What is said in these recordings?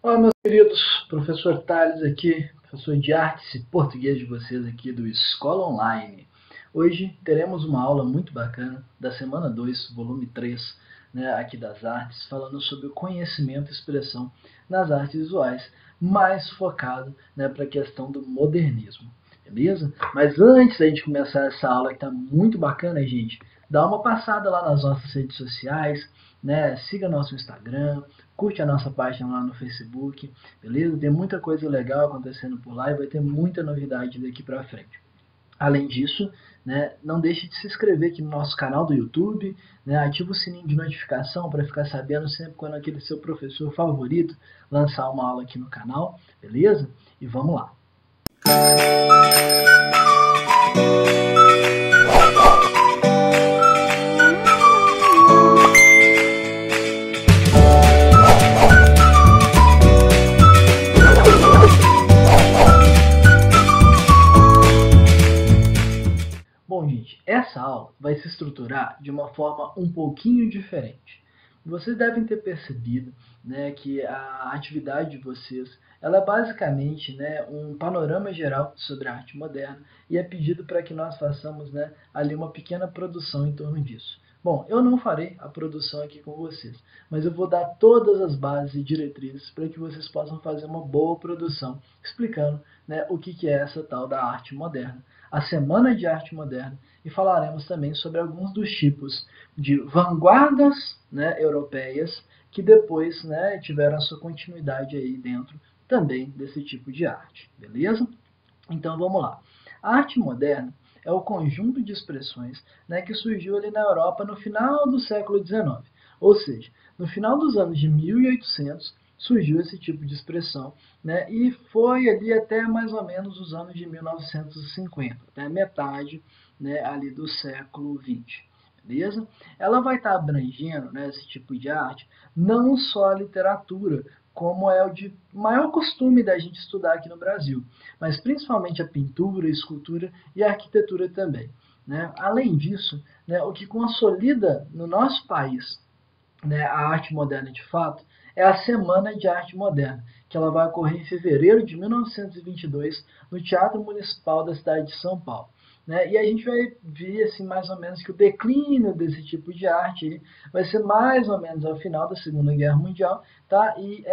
Olá, meus queridos, professor Thales aqui, professor de artes e português de vocês aqui do Escola Online. Hoje teremos uma aula muito bacana da semana 2, volume 3, né, aqui das artes, falando sobre o conhecimento e expressão nas artes visuais, mais focado, né, para a questão do modernismo, beleza? Mas antes da gente começar essa aula que está muito bacana, gente, dá uma passada lá nas nossas redes sociais, né? Siga nosso Instagram, curte a nossa página lá no Facebook, beleza? Tem muita coisa legal acontecendo por lá e vai ter muita novidade daqui para frente. Além disso, né, não deixe de se inscrever aqui no nosso canal do YouTube, né, ativa o sininho de notificação para ficar sabendo sempre quando aquele seu professor favorito lançar uma aula aqui no canal, beleza? E vamos lá! Bom, gente, essa aula vai se estruturar de uma forma um pouquinho diferente. Vocês devem ter percebido, né, que a atividade de vocês ela é basicamente, né, um panorama geral sobre a arte moderna e é pedido para que nós façamos, né, ali uma pequena produção em torno disso. Bom, eu não farei a produção aqui com vocês, mas eu vou dar todas as bases e diretrizes para que vocês possam fazer uma boa produção, explicando, né, o que é essa tal da arte moderna, a Semana de Arte Moderna, e falaremos também sobre alguns dos tipos de vanguardas, né, europeias que depois, né, tiveram a sua continuidade aí dentro também desse tipo de arte, beleza? Então vamos lá. A arte moderna é o conjunto de expressões, né, que surgiu ali na Europa no final do século XIX. Ou seja, no final dos anos de 1800 surgiu esse tipo de expressão, né, e foi ali até mais ou menos os anos de 1950, até a metade, né, ali do século XX. Beleza? Ela vai estar abrangendo, né, esse tipo de arte, não só a literatura, como é o de maior costume da gente estudar aqui no Brasil, mas principalmente a pintura, a escultura e a arquitetura também, né? Além disso, né, o que consolida no nosso país, né, a arte moderna de fato é a Semana de Arte Moderna, que ela vai ocorrer em fevereiro de 1922 no Teatro Municipal da cidade de São Paulo. Né? E a gente vai ver assim, mais ou menos que o declínio desse tipo de arte vai ser mais ou menos ao final da Segunda Guerra Mundial, tá? E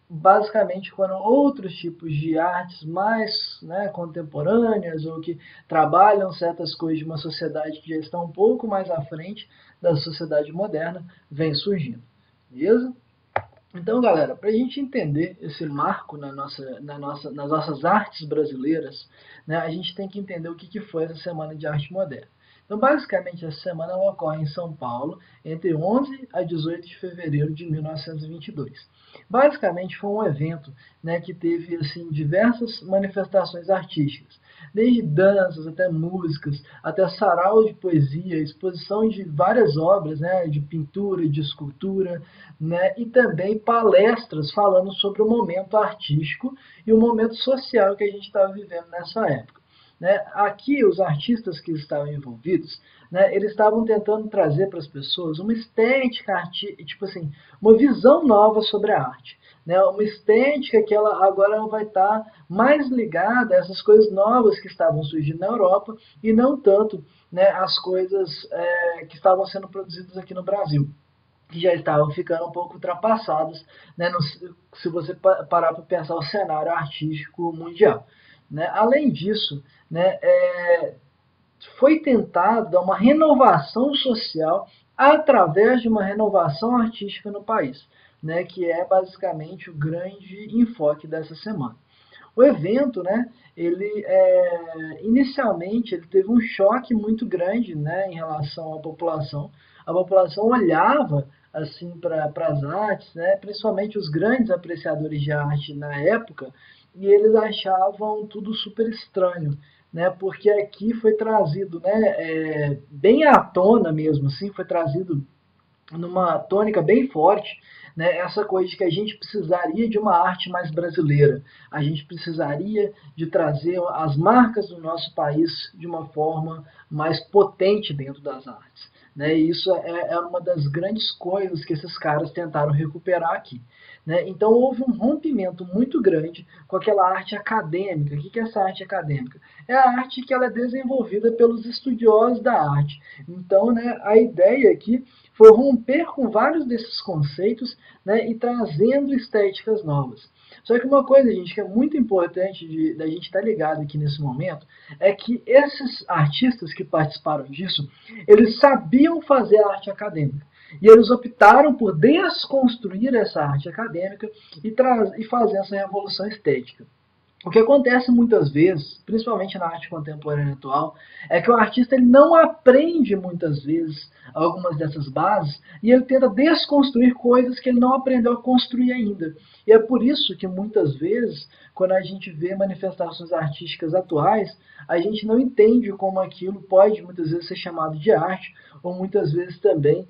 basicamente quando outros tipos de artes mais, né, contemporâneas ou que trabalham certas coisas de uma sociedade que já está um pouco mais à frente da sociedade moderna vem surgindo, beleza? Então, galera, para a gente entender esse marco nas nossas artes brasileiras, né, a gente tem que entender o que foi essa Semana de Arte Moderna. Então, basicamente, essa semana ela ocorre em São Paulo entre 11 a 18 de fevereiro de 1922. Basicamente, foi um evento, né, que teve assim, diversas manifestações artísticas, desde danças até músicas, até sarau de poesia, exposição de várias obras, né, de pintura, de escultura, né, e também palestras falando sobre o momento artístico e o momento social que a gente estava vivendo nessa época. Né? Aqui, os artistas que estavam envolvidos, né, eles estavam tentando trazer para as pessoas uma estética, tipo assim, uma visão nova sobre a arte. Né, uma estética que ela agora vai estar mais ligada a essas coisas novas que estavam surgindo na Europa e não tanto, né, as coisas que estavam sendo produzidas aqui no Brasil, que já estavam ficando um pouco ultrapassadas, né, se você parar para pensar o cenário artístico mundial. Né? Além disso, né, foi tentado dar uma renovação social através de uma renovação artística no país, né, que é basicamente o grande enfoque dessa semana. O evento, né, ele inicialmente ele teve um choque muito grande, né, em relação à população. A população olhava assim para as artes, né, principalmente os grandes apreciadores de arte na época, e eles achavam tudo super estranho, né, porque aqui foi trazido, né, bem à tona mesmo, assim, foi trazido numa tônica bem forte, né, essa coisa de que a gente precisaria de uma arte mais brasileira, a gente precisaria de trazer as marcas do nosso país de uma forma mais potente dentro das artes. né? E isso é uma das grandes coisas que esses caras tentaram recuperar aqui, né? Então houve um rompimento muito grande com aquela arte acadêmica. O que é essa arte acadêmica? É a arte que ela é desenvolvida pelos estudiosos da arte. Então, né, a ideia aqui foi romper com vários desses conceitos, né, e trazendo estéticas novas. Só que uma coisa, gente, que é muito importante da gente estar ligado aqui nesse momento, é que esses artistas que participaram disso, eles sabiam fazer a arte acadêmica. E eles optaram por desconstruir essa arte acadêmica e fazer essa revolução estética. O que acontece muitas vezes, principalmente na arte contemporânea atual, é que o artista ele não aprende muitas vezes algumas dessas bases e ele tenta desconstruir coisas que ele não aprendeu a construir ainda. E é por isso que muitas vezes, quando a gente vê manifestações artísticas atuais, a gente não entende como aquilo pode muitas vezes ser chamado de arte, ou muitas vezes também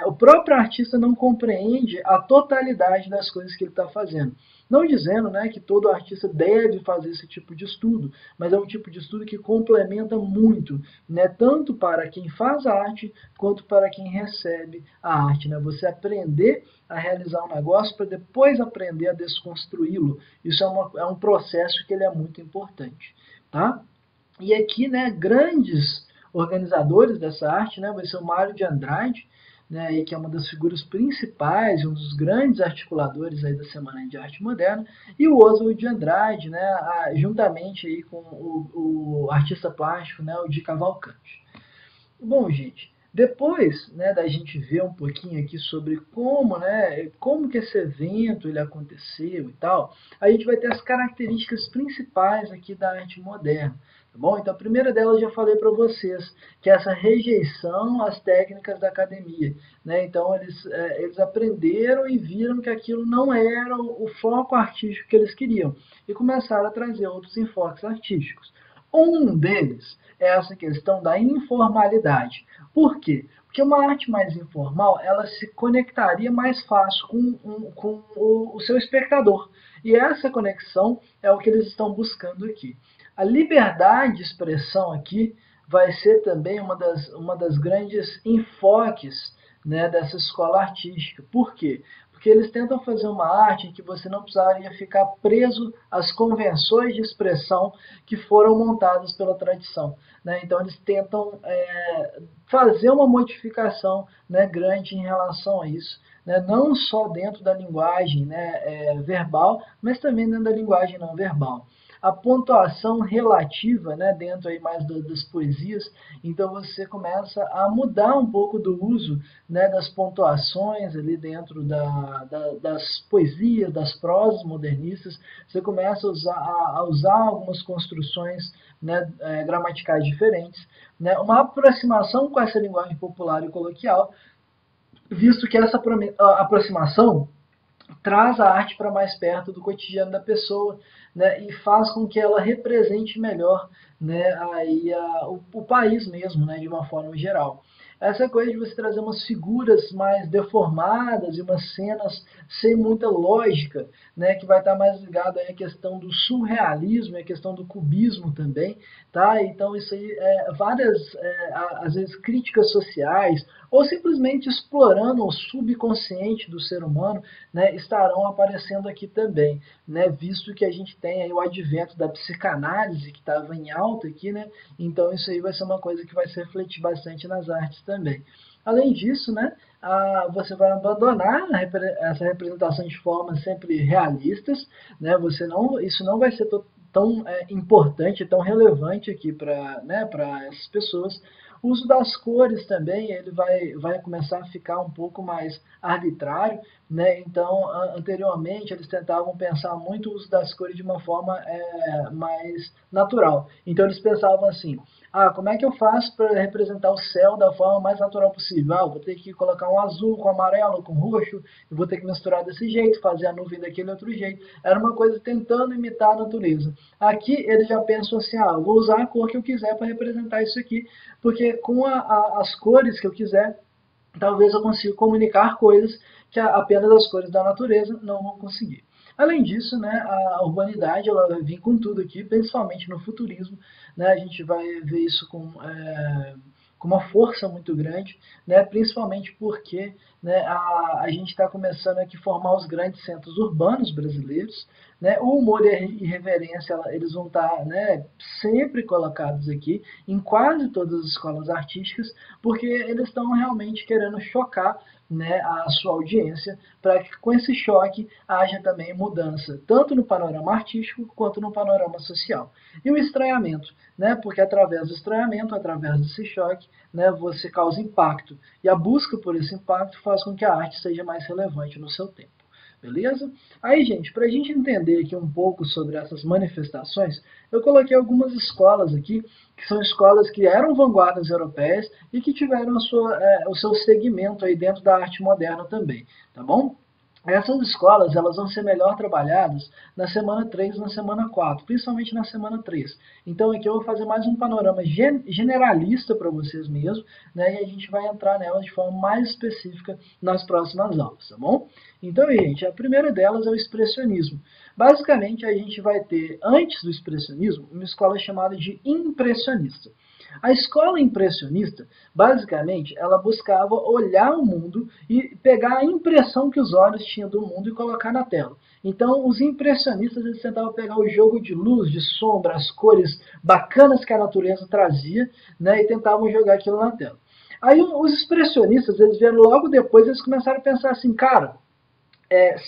o próprio artista não compreende a totalidade das coisas que ele está fazendo. Não dizendo, né, que todo artista deve fazer esse tipo de estudo, mas é um tipo de estudo que complementa muito, né, tanto para quem faz a arte quanto para quem recebe a arte. Né? Você aprender a realizar um negócio para depois aprender a desconstruí-lo. Isso é um processo que ele é muito importante. Tá? E aqui, né, grandes organizadores dessa arte, né, vai ser o Mário de Andrade, né, que é uma das figuras principais, um dos grandes articuladores aí da Semana de Arte Moderna, e o Oswald de Andrade, né, juntamente aí com o artista plástico, né, o Di Cavalcanti. Bom, gente, depois, né, da gente ver um pouquinho aqui sobre como, né, como que esse evento ele aconteceu e tal, a gente vai ter as características principais aqui da arte moderna. Tá bom? Então, a primeira delas eu já falei para vocês, que é essa rejeição às técnicas da academia. Né? Então, eles aprenderam e viram que aquilo não era o foco artístico que eles queriam e começaram a trazer outros enfoques artísticos. Um deles é essa questão da informalidade. Por quê? Porque uma arte mais informal, ela se conectaria mais fácil com o seu espectador. E essa conexão é o que eles estão buscando aqui. A liberdade de expressão aqui vai ser também uma das grandes enfoques, né, dessa escola artística. Por quê? Porque eles tentam fazer uma arte em que você não precisaria ficar preso às convenções de expressão que foram montadas pela tradição. Né? Então eles tentam fazer uma modificação, né, grande em relação a isso. Né? Não só dentro da linguagem, né, verbal, mas também dentro da linguagem não verbal. A pontuação relativa, né, dentro aí mais das poesias, então você começa a mudar um pouco do uso, né, das pontuações ali dentro das poesias, das prosas modernistas, você começa a usar algumas construções, né, gramaticais diferentes, né, uma aproximação com essa linguagem popular e coloquial, visto que essa aproximação traz a arte para mais perto do cotidiano da pessoa, né, e faz com que ela represente melhor, né, o país mesmo, né, de uma forma geral. Essa coisa de você trazer umas figuras mais deformadas e umas cenas sem muita lógica, né, que vai estar mais ligado aí à questão do surrealismo e à questão do cubismo também, tá? Então isso aí várias, às vezes, críticas sociais ou simplesmente explorando o subconsciente do ser humano, né, estarão aparecendo aqui também, né, visto que a gente tem aí o advento da psicanálise que estava em alta aqui, né, então isso aí vai ser uma coisa que vai se refletir bastante nas artes também. Além disso, né, você vai abandonar essa representação de formas sempre realistas, né, isso não vai ser tão importante, tão relevante aqui para, né, essas pessoas. O uso das cores também ele vai começar a ficar um pouco mais arbitrário, né? Então, anteriormente, eles tentavam pensar muito o uso das cores de uma forma mais natural. Então, eles pensavam assim, como é que eu faço para representar o céu da forma mais natural possível? Vou ter que colocar um azul com amarelo, com roxo, eu vou ter que misturar desse jeito, fazer a nuvem daquele outro jeito. Era uma coisa tentando imitar a natureza. Aqui, eles já pensam assim, vou usar a cor que eu quiser para representar isso aqui, porque com as cores que eu quiser, talvez eu consiga comunicar coisas que apenas as cores da natureza não vão conseguir. Além disso, né, a urbanidade ela vai vir com tudo aqui, principalmente no futurismo. Né, a gente vai ver isso com com uma força muito grande, né, principalmente porque, né, a gente está começando aqui a formar os grandes centros urbanos brasileiros, né, o humor e a irreverência, eles vão estar, né, sempre colocados aqui em quase todas as escolas artísticas, porque eles estão realmente querendo chocar, né, a sua audiência, para que com esse choque haja também mudança, tanto no panorama artístico quanto no panorama social. E o estranhamento, né, porque através do estranhamento, através desse choque, né, você causa impacto, e a busca por esse impacto faz com que a arte seja mais relevante no seu tempo. Beleza? Aí, gente, para a gente entender aqui um pouco sobre essas manifestações, eu coloquei algumas escolas aqui, que são escolas que eram vanguardas europeias e que tiveram o seu segmento aí dentro da arte moderna também, tá bom? Essas escolas elas vão ser melhor trabalhadas na semana 3 e na semana 4, principalmente na semana 3. Então aqui eu vou fazer mais um panorama generalista para vocês mesmos, né, e a gente vai entrar nelas de forma mais específica nas próximas aulas, tá bom? Então, gente, a primeira delas é o expressionismo. Basicamente, a gente vai ter, antes do expressionismo, uma escola chamada de impressionista. A escola impressionista, basicamente, ela buscava olhar o mundo e pegar a impressão que os olhos tinham do mundo e colocar na tela. Então, os impressionistas eles tentavam pegar o jogo de luz, de sombra, as cores bacanas que a natureza trazia, né, e tentavam jogar aquilo na tela. Aí os expressionistas, eles vieram logo depois, eles começaram a pensar assim, cara,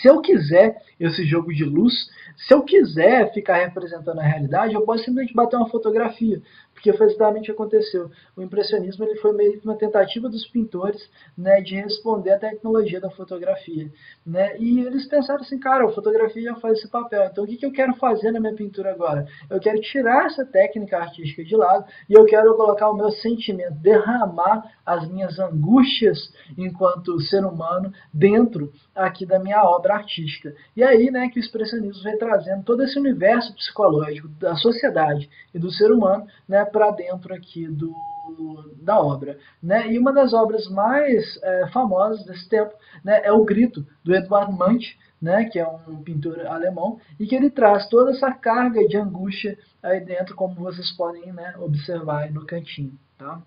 se eu quiser esse jogo de luz, se eu quiser ficar representando a realidade, eu posso simplesmente bater uma fotografia, porque foi exatamente o que aconteceu. O impressionismo ele foi meio que uma tentativa dos pintores, né, de responder à tecnologia da fotografia, né, e eles pensaram assim, cara, a fotografia já faz esse papel, então o que eu quero fazer na minha pintura agora? Eu quero tirar essa técnica artística de lado e eu quero colocar o meu sentimento, derramar as minhas angústias enquanto ser humano dentro aqui da minha obra artística. E aí, né, que o expressionismo vem trazendo todo esse universo psicológico da sociedade e do ser humano, né, para dentro aqui da obra, né? E uma das obras mais famosas desse tempo, né, é o Grito do Eduard Munch, né, que é um pintor alemão e que ele traz toda essa carga de angústia aí dentro, como vocês podem, né, observar aí no cantinho, tá?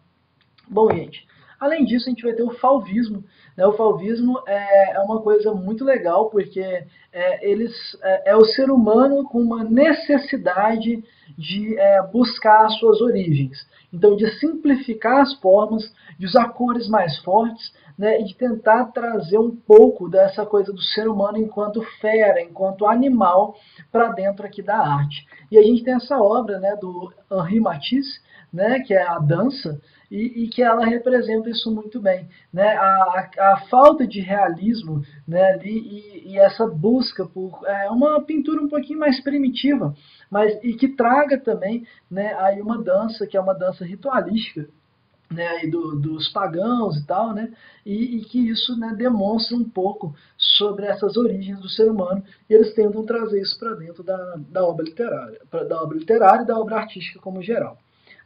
Bom, gente, além disso, a gente vai ter o fauvismo. Né? O fauvismo é uma coisa muito legal, porque é o ser humano com uma necessidade de buscar as suas origens. Então, de simplificar as formas, de usar cores mais fortes, né, e de tentar trazer um pouco dessa coisa do ser humano enquanto fera, enquanto animal, para dentro aqui da arte. E a gente tem essa obra, né, do Henri Matisse, né, que é a dança, e que ela representa isso muito bem. Né? A falta de realismo, né, e essa busca por uma pintura um pouquinho mais primitiva, mas e que traga também, né, aí uma dança, que é uma dança ritualística, né, dos pagãos e tal, né, e que isso, né, demonstra um pouco sobre essas origens do ser humano, e eles tentam trazer isso para dentro da obra literária, da obra literária e da obra artística como geral.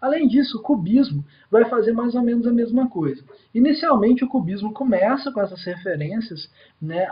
Além disso, o cubismo vai fazer mais ou menos a mesma coisa. Inicialmente, o cubismo começa com essas referências, né,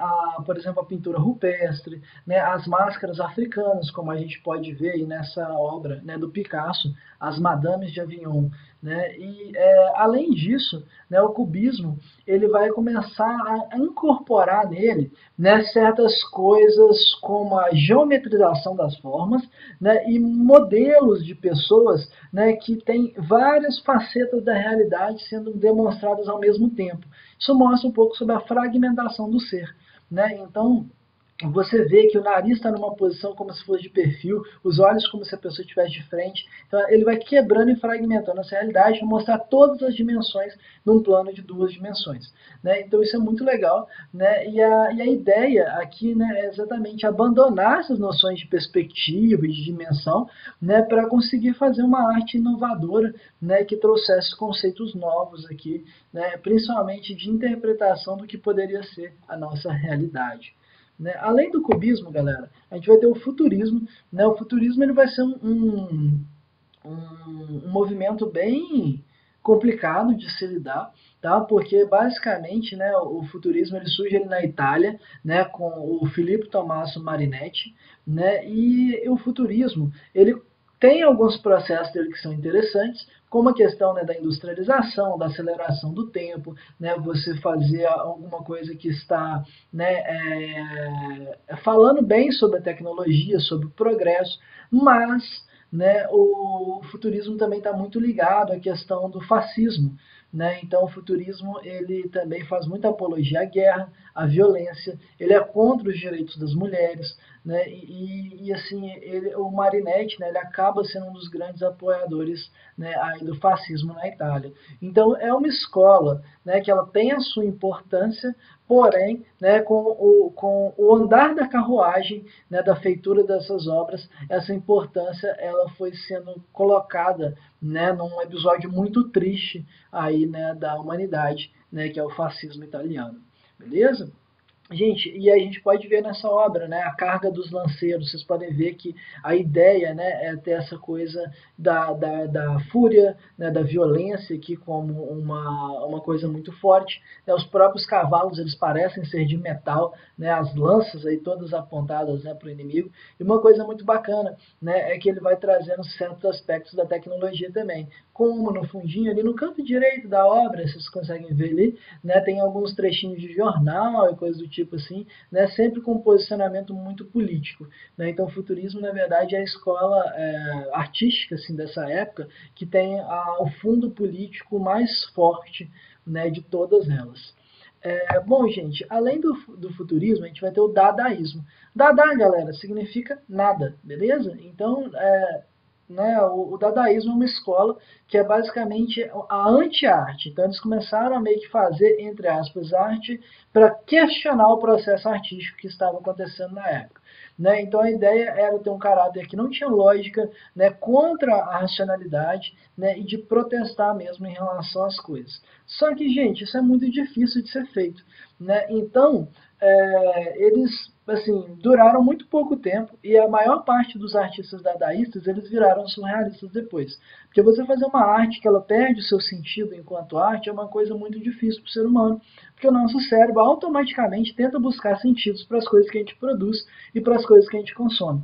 por exemplo, a pintura rupestre, né, as máscaras africanas, como a gente pode ver aí nessa obra, né, do Picasso, as Madames de Avignon. Né, e, além disso, né, o cubismo ele vai começar a incorporar nele, né, certas coisas como a geometrização das formas, né, e modelos de pessoas, né, que têm várias facetas da realidade sendo demonstradas ao mesmo tempo. Isso mostra um pouco sobre a fragmentação do ser. Né? Então, você vê que o nariz está numa posição como se fosse de perfil, os olhos como se a pessoa estivesse de frente. Então, ele vai quebrando e fragmentando essa realidade para mostrar todas as dimensões num plano de duas dimensões. Né? Então, isso é muito legal. Né? E a ideia aqui, né, é exatamente abandonar essas noções de perspectiva e de dimensão, né, para conseguir fazer uma arte inovadora, né, que trouxesse conceitos novos aqui, né, principalmente de interpretação do que poderia ser a nossa realidade. Né? Além do cubismo, galera, a gente vai ter o futurismo. Né? O futurismo ele vai ser um movimento bem complicado de se lidar, tá? Porque basicamente, né, o futurismo ele surge ali na Itália, né, com o Filippo Tommaso Marinetti, né, e o futurismo ele tem alguns processos dele que são interessantes, como a questão, né, da industrialização, da aceleração do tempo, né, você fazer alguma coisa que está, né, falando bem sobre a tecnologia, sobre o progresso, mas, né, o futurismo também está muito ligado à questão do fascismo, né? Então o futurismo ele também faz muita apologia à guerra, à violência, ele é contra os direitos das mulheres, né? E assim o Marinetti, né, ele acaba sendo um dos grandes apoiadores, né, aí do fascismo na Itália. Então é uma escola, né, que ela tem a sua importância, porém, né, com o andar da carruagem, né, da feitura dessas obras, essa importância ela foi sendo colocada, né, num episódio muito triste aí, né, da humanidade, né, que é o fascismo italiano. Beleza? Gente, e a gente pode ver nessa obra, né, a carga dos lanceiros. Vocês podem ver que a ideia, né, é ter essa coisa da fúria, né, da violência aqui como uma coisa muito forte. Né, os próprios cavalos eles parecem ser de metal, né, as lanças aí todas apontadas, né, para o inimigo. E uma coisa muito bacana, né, é que ele vai trazendo certos aspectos da tecnologia também. Como no fundinho, ali no canto direito da obra, vocês conseguem ver ali, né, tem alguns trechinhos de jornal e coisas do tipo assim, né, sempre com um posicionamento muito político. Né? Então o futurismo, na verdade, é a escola artística assim, dessa época que tem o fundo político mais forte, né, de todas elas. Bom, gente, além do futurismo, a gente vai ter o dadaísmo. Dada, galera, significa nada, beleza? Então, né, o dadaísmo é uma escola que é basicamente a anti-arte. Então eles começaram a meio que fazer, entre aspas, arte para questionar o processo artístico que estava acontecendo na época. Né? Então a ideia era ter um caráter que não tinha lógica, né, contra a racionalidade, né, e de protestar mesmo em relação às coisas. Só que, gente, isso é muito difícil de ser feito. Né? Então, eles assim, duraram muito pouco tempo e a maior parte dos artistas dadaístas eles viraram surrealistas depois. Porque você fazer uma arte que ela perde o seu sentido enquanto arte é uma coisa muito difícil para o ser humano, porque o nosso cérebro automaticamente tenta buscar sentidos para as coisas que a gente produz e para as coisas que a gente consome.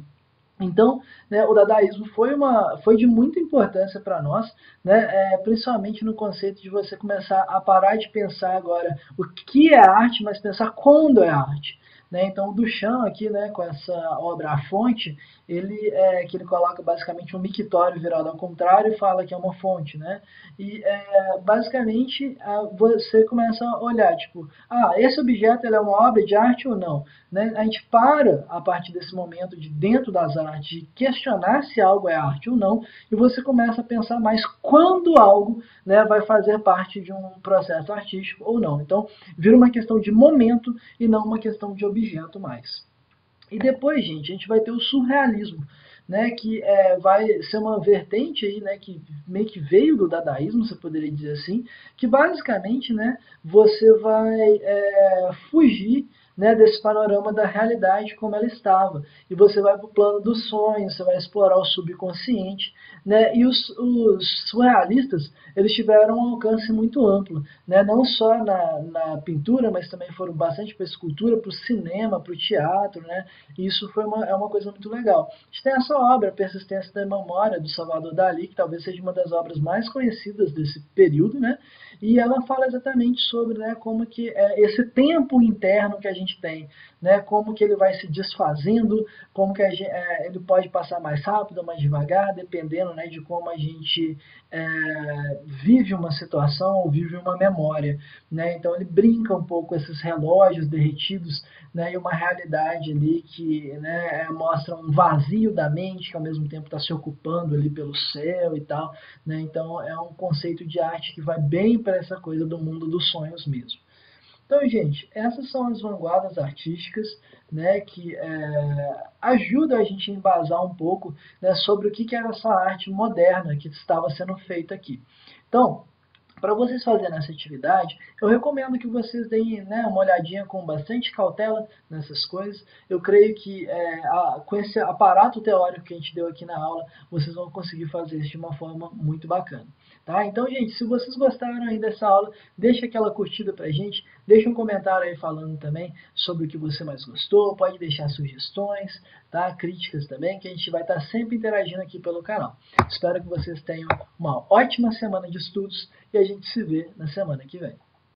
Então, né, o dadaísmo foi de muita importância para nós, né, principalmente no conceito de você começar a parar de pensar agora o que é arte, mas pensar quando é arte. Né? Então, o Duchamp aqui, né, com essa obra A Fonte, que ele coloca basicamente um mictório virado ao contrário e fala que é uma fonte. Né? E basicamente você começa a olhar, tipo, esse objeto ele é uma obra de arte ou não? Né? A gente para, a partir desse momento, de dentro das artes, de questionar se algo é arte ou não, e você começa a pensar mais quando algo, né, vai fazer parte de um processo artístico ou não. Então, vira uma questão de momento e não uma questão de objeto mais. E depois, gente, a gente vai ter o surrealismo, né, que vai ser uma vertente aí, né, que meio que veio do dadaísmo, você poderia dizer assim, que basicamente, né, você vai fugir, né, desse panorama da realidade como ela estava. E você vai para o plano dos sonhos, você vai explorar o subconsciente, né, e os surrealistas, eles tiveram um alcance muito amplo, né, não só na pintura, mas também foram bastante para a escultura, para o cinema, para o teatro, né, e isso é uma coisa muito legal. A gente tem essa obra, Persistência da Memória, do Salvador Dalí, que talvez seja uma das obras mais conhecidas desse período, né, e ela fala exatamente sobre, né, como que esse tempo interno que a gente tem, né, como que ele vai se desfazendo, como que ele pode passar mais rápido ou mais devagar, dependendo, né, de como a gente vive uma situação ou vive uma memória. Né? Então ele brinca um pouco com esses relógios derretidos, né, e uma realidade ali que, né, mostra um vazio da mente que ao mesmo tempo está se ocupando ali pelo céu e tal. Né? Então é um conceito de arte que vai bem para essa coisa do mundo dos sonhos mesmo. Então, gente, essas são as vanguardas artísticas, né, que ajudam a gente a embasar um pouco, né, sobre o que era essa arte moderna que estava sendo feita aqui. Então, para vocês fazerem essa atividade, eu recomendo que vocês deem, né, uma olhadinha com bastante cautela nessas coisas. Eu creio que com esse aparato teórico que a gente deu aqui na aula, vocês vão conseguir fazer isso de uma forma muito bacana. Tá? Então, gente, se vocês gostaram aí dessa aula, deixa aquela curtida pra gente, deixa um comentário aí falando também sobre o que você mais gostou, pode deixar sugestões, tá? Críticas também, que a gente vai estar sempre interagindo aqui pelo canal. Espero que vocês tenham uma ótima semana de estudos e a gente se vê na semana que vem.